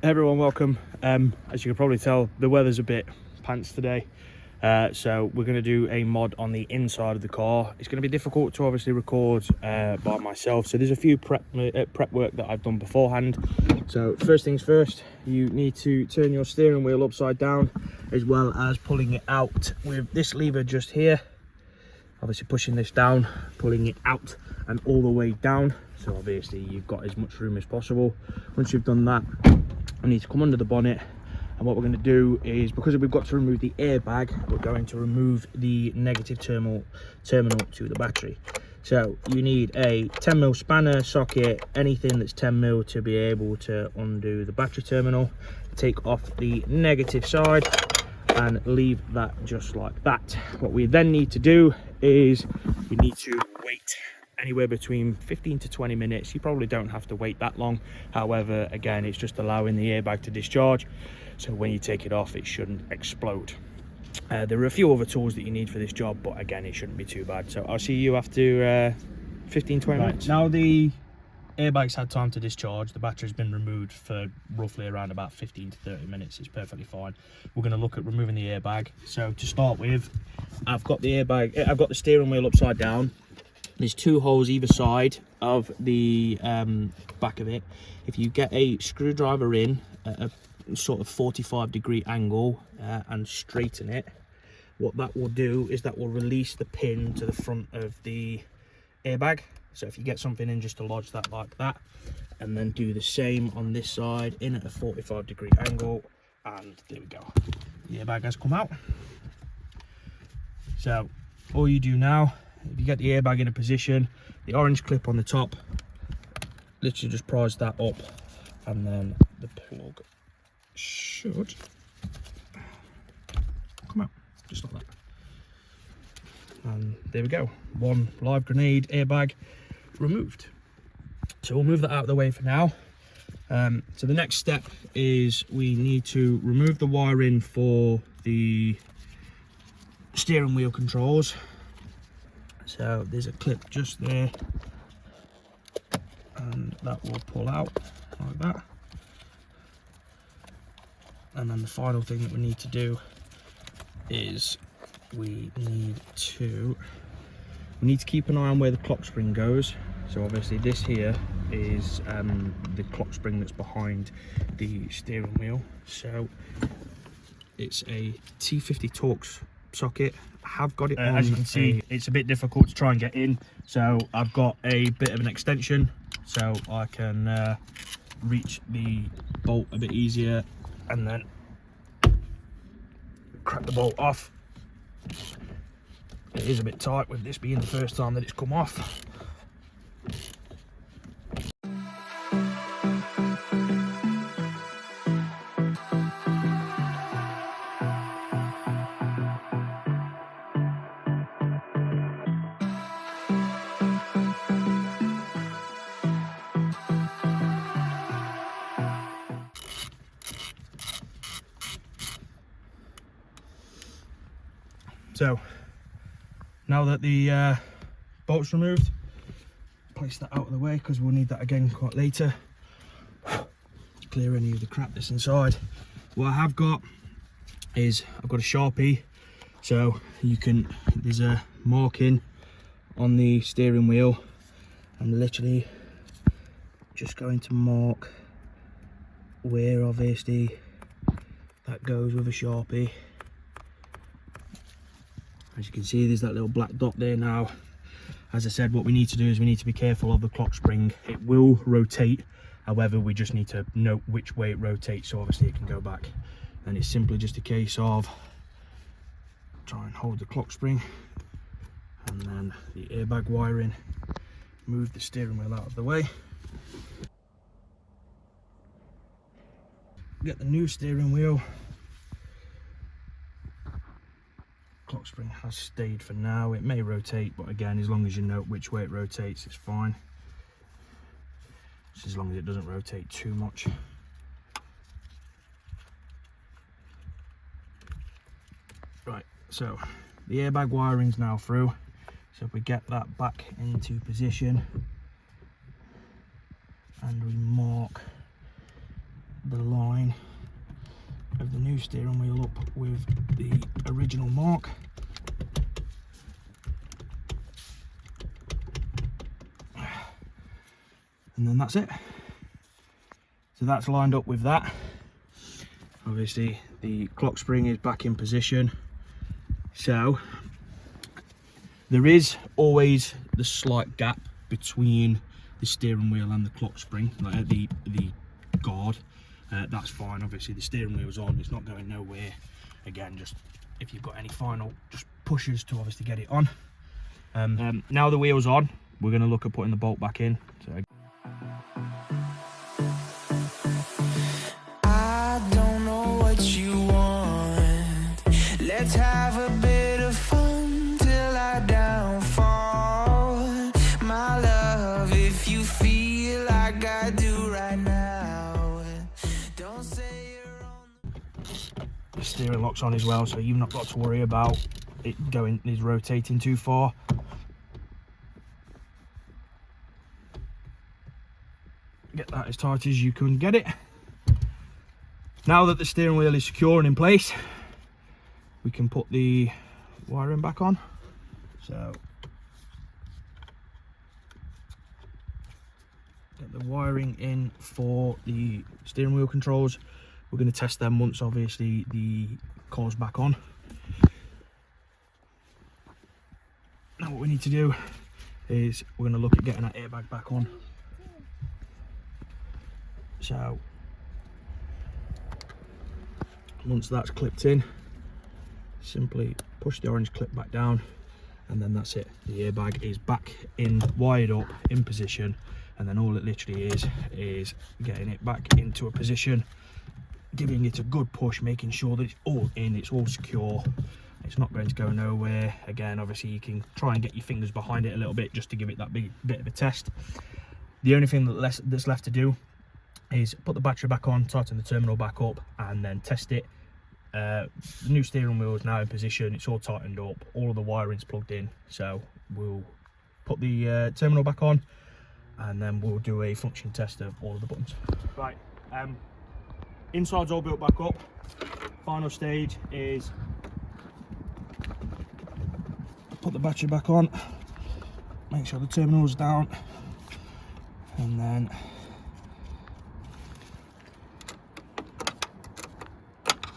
Everyone, welcome. As you can probably tell, the weather's a bit pants today, so we're going to do a mod on the inside of the car. It's going to be difficult to obviously record by myself, so there's a few prep work that I've done beforehand. So first things first, you need to turn your steering wheel upside down, as well as pulling it out with this lever just here. Obviously pushing this down, pulling it out and all the way down, so obviously you've got as much room as possible. Once you've done that, we need to come under the bonnet, and what we're going to do is, because we've got to remove the airbag, we're going to remove the negative terminal to the battery. So you need a 10mm spanner, socket, anything that's 10mm to be able to undo the battery terminal. Take off the negative side and leave that just like that. What we then need to do is we need to wait anywhere between 15 to 20 minutes. You probably don't have to wait that long. However, again, it's just allowing the airbag to discharge, so when you take it off it shouldn't explode. There are a few other tools that you need for this job, but again, it shouldn't be too bad. So I'll see you after 15-20 minutes. Now the airbag's had time to discharge, the battery's been removed for roughly around about 15 to 30 minutes. It's perfectly fine. We're going to look at removing the airbag. So to start with, I've got the airbag, I've got the steering wheel upside down. There's two holes either side of the back of it. If you get a screwdriver in at a sort of 45-degree angle and straighten it, what that will do is that will release the pin to the front of the airbag. So if you get something in, just to lodge that like that, and then do the same on this side in at a 45-degree angle, and there we go. The airbag has come out. So all you do now, if you get the airbag in a position, the orange clip on the top, literally just prise that up, and then the plug should come out just like that. And there we go, one live grenade airbag removed. So we'll move that out of the way for now. So the next step is we need to remove the wiring for the steering wheel controls. So there's a clip just there, and that will pull out like that. And then the final thing that we need to do is we need to keep an eye on where the clock spring goes. So obviously this here is the clock spring that's behind the steering wheel. So it's a T50 Torx socket. I have got it on, as you can see, it's a bit difficult to try and get in, so I've got a bit of an extension so I can reach the bolt a bit easier, and then crack the bolt off. It is a bit tight with this being the first time that it's come off. So now that the bolt's removed, place that out of the way because we'll need that again quite later to clear any of the crap that's inside. What I have got is I've got a Sharpie, so you can, there's a marking on the steering wheel. I'm literally just going to mark where obviously that goes with a Sharpie. As you can see, there's that little black dot there now. As I said, what we need to do is we need to be careful of the clock spring. It will rotate, however we just need to note which way it rotates so obviously it can go back. And it's simply just a case of try and hold the clock spring, and then the airbag wiring, move the steering wheel out of the way. Get the new steering wheel. Clock spring has stayed for now. It may rotate, but again, as long as you note which way it rotates, it's fine. Just as long as it doesn't rotate too much. Right, so the airbag wiring's now through. So if we get that back into position and we mark the line of the new steering wheel up with the original mark. And then that's it. So that's lined up with that. Obviously the clock spring is back in position. So there is always the slight gap between the steering wheel and the clock spring, like the guard. That's fine. Obviously the steering wheel's on, it's not going nowhere. Again, just if you've got any final just pushes to obviously get it on. Now the wheel's on, we're going to look at putting the bolt back in. So let's have a bit of fun till I downfall, my love. If you feel like I do right now, don't say you're on. The steering lock's on as well, so you've not got to worry about it rotating too far. Get that as tight as you can get it. Now that the steering wheel is secure and in place, we can put the wiring back on. So get the wiring in for the steering wheel controls. We're going to test them once obviously the car's back on. Now what we need to do is we're going to look at getting that airbag back on. So once that's clipped in, simply push the orange clip back down, and then that's it. The airbag is back in, wired up, in position, and then all it literally is getting it back into a position, giving it a good push, making sure that it's all in, it's all secure, it's not going to go nowhere. Again, obviously you can try and get your fingers behind it a little bit just to give it that big bit of a test. The only thing that's left to do is put the battery back on, tighten the terminal back up, and then test it. The new steering wheel is now in position, it's all tightened up, all of the wiring's plugged in, so we'll put the terminal back on and then we'll do a function test of all of the buttons. Right, inside's all built back up. Final stage is put the battery back on, make sure the terminal's down, and then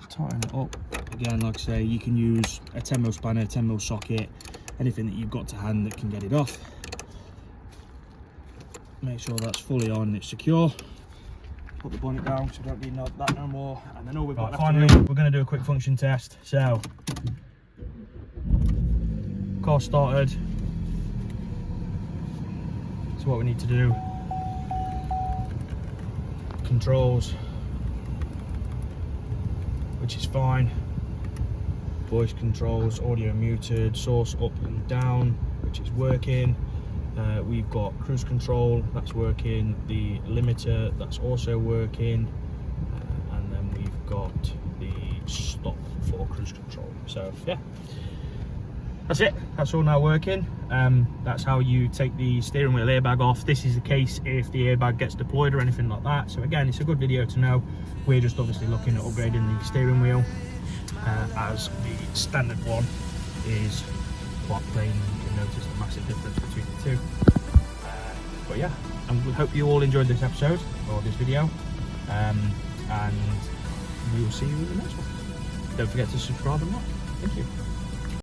tighten it up. Again, like I say, you can use a 10mm spanner, 10mm socket, anything that you've got to hand that can get it off. Make sure that's fully on and it's secure. Put the bonnet down so we don't need that no more. And then all we've got left to do, we're going to do a quick function test. So, car started. So what we need to do, controls, which is fine, voice controls, audio muted, source up and down, which is working. We've got cruise control, that's working, the limiter, that's also working, and then we've got the stop for cruise control. So yeah, that's it, that's all now working. That's how you take the steering wheel airbag off. This is the case if the airbag gets deployed or anything like that. So again, it's a good video to know. We're just obviously looking at upgrading the steering wheel, as the standard one is quite plain. You can notice the massive difference between the two. But yeah, and we hope you all enjoyed this episode or this video, and we will see you in the next one. Don't forget to subscribe and like. Thank you.